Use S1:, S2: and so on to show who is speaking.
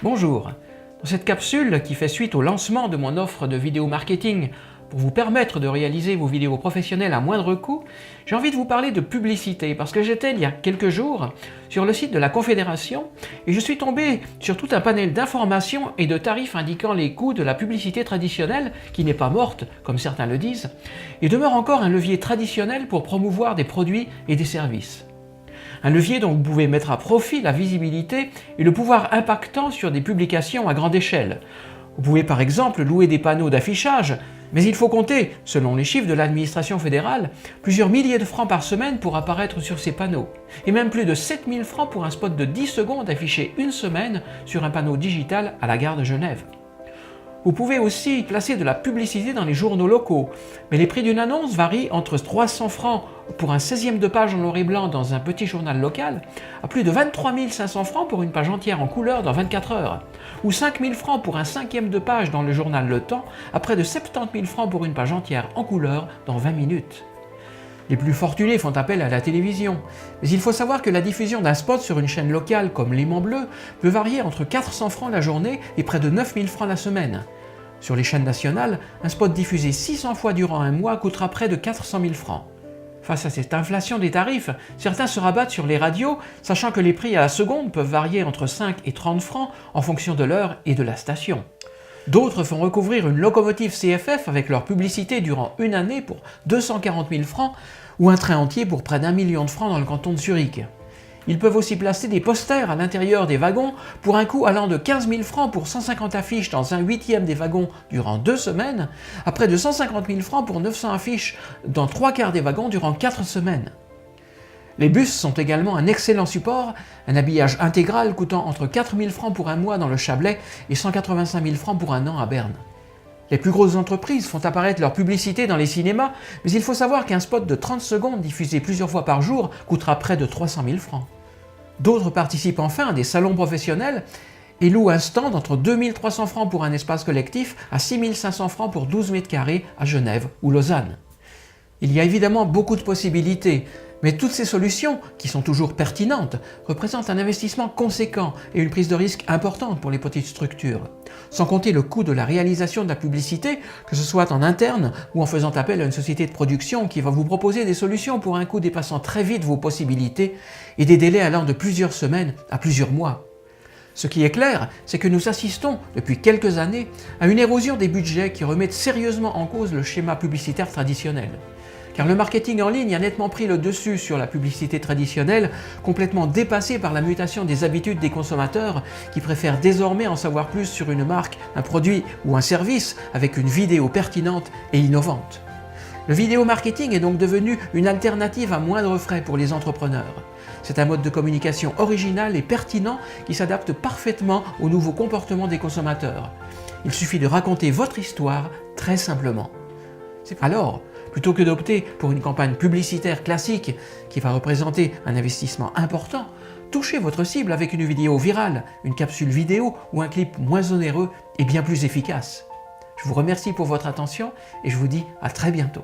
S1: Bonjour, dans cette capsule qui fait suite au lancement de mon offre de vidéo marketing pour vous permettre de réaliser vos vidéos professionnelles à moindre coût, j'ai envie de vous parler de publicité parce que j'étais il y a quelques jours sur le site de la Confédération et je suis tombé sur tout un panel d'informations et de tarifs indiquant les coûts de la publicité traditionnelle qui n'est pas morte, comme certains le disent, et demeure encore un levier traditionnel pour promouvoir des produits et des services. Un levier dont vous pouvez mettre à profit la visibilité et le pouvoir impactant sur des publications à grande échelle. Vous pouvez par exemple louer des panneaux d'affichage, mais il faut compter, selon les chiffres de l'administration fédérale, plusieurs milliers de francs par semaine pour apparaître sur ces panneaux, et même plus de 7000 francs pour un spot de 10 secondes affiché une semaine sur un panneau digital à la gare de Genève. Vous pouvez aussi placer de la publicité dans les journaux locaux, mais les prix d'une annonce varient entre 300 francs pour un 16e de page en noir et blanc dans un petit journal local, à plus de 23 500 francs pour une page entière en couleur dans 24 heures, ou 5 000 francs pour un 5e de page dans le journal Le Temps, à près de 70 000 francs pour une page entière en couleur dans 20 minutes. Les plus fortunés font appel à la télévision, mais il faut savoir que la diffusion d'un spot sur une chaîne locale comme L'Aimant Bleu peut varier entre 400 francs la journée et près de 9 000 francs la semaine. Sur les chaînes nationales, un spot diffusé 600 fois durant un mois coûtera près de 400 000 francs. Face à cette inflation des tarifs, certains se rabattent sur les radios, sachant que les prix à la seconde peuvent varier entre 5 et 30 francs en fonction de l'heure et de la station. D'autres font recouvrir une locomotive CFF avec leur publicité durant une année pour 240 000 francs ou un train entier pour près d'1 million de francs dans le canton de Zurich. Ils peuvent aussi placer des posters à l'intérieur des wagons pour un coût allant de 15 000 francs pour 150 affiches dans un 8e des wagons durant 2 semaines, à près de 150 000 francs pour 900 affiches dans 3/4 des wagons durant 4 semaines. Les bus sont également un excellent support, un habillage intégral coûtant entre 4 000 francs pour un mois dans le Chablais et 185 000 francs pour un an à Berne. Les plus grosses entreprises font apparaître leur publicité dans les cinémas, mais il faut savoir qu'un spot de 30 secondes diffusé plusieurs fois par jour coûtera près de 300 000 francs. D'autres participent enfin à des salons professionnels et louent un stand entre 2 300 francs pour un espace collectif à 6 500 francs pour 12 mètres carrés à Genève ou Lausanne. Il y a évidemment beaucoup de possibilités, mais toutes ces solutions, qui sont toujours pertinentes, représentent un investissement conséquent et une prise de risque importante pour les petites structures. Sans compter le coût de la réalisation de la publicité, que ce soit en interne ou en faisant appel à une société de production qui va vous proposer des solutions pour un coût dépassant très vite vos possibilités et des délais allant de plusieurs semaines à plusieurs mois. Ce qui est clair, c'est que nous assistons, depuis quelques années, à une érosion des budgets qui remettent sérieusement en cause le schéma publicitaire traditionnel. Car le marketing en ligne a nettement pris le dessus sur la publicité traditionnelle, complètement dépassée par la mutation des habitudes des consommateurs qui préfèrent désormais en savoir plus sur une marque, un produit ou un service avec une vidéo pertinente et innovante. Le vidéo marketing est donc devenu une alternative à moindre frais pour les entrepreneurs. C'est un mode de communication original et pertinent qui s'adapte parfaitement aux nouveaux comportements des consommateurs. Il suffit de raconter votre histoire très simplement. Alors, plutôt que d'opter pour une campagne publicitaire classique qui va représenter un investissement important, touchez votre cible avec une vidéo virale, une capsule vidéo ou un clip moins onéreux et bien plus efficace. Je vous remercie pour votre attention et je vous dis à très bientôt.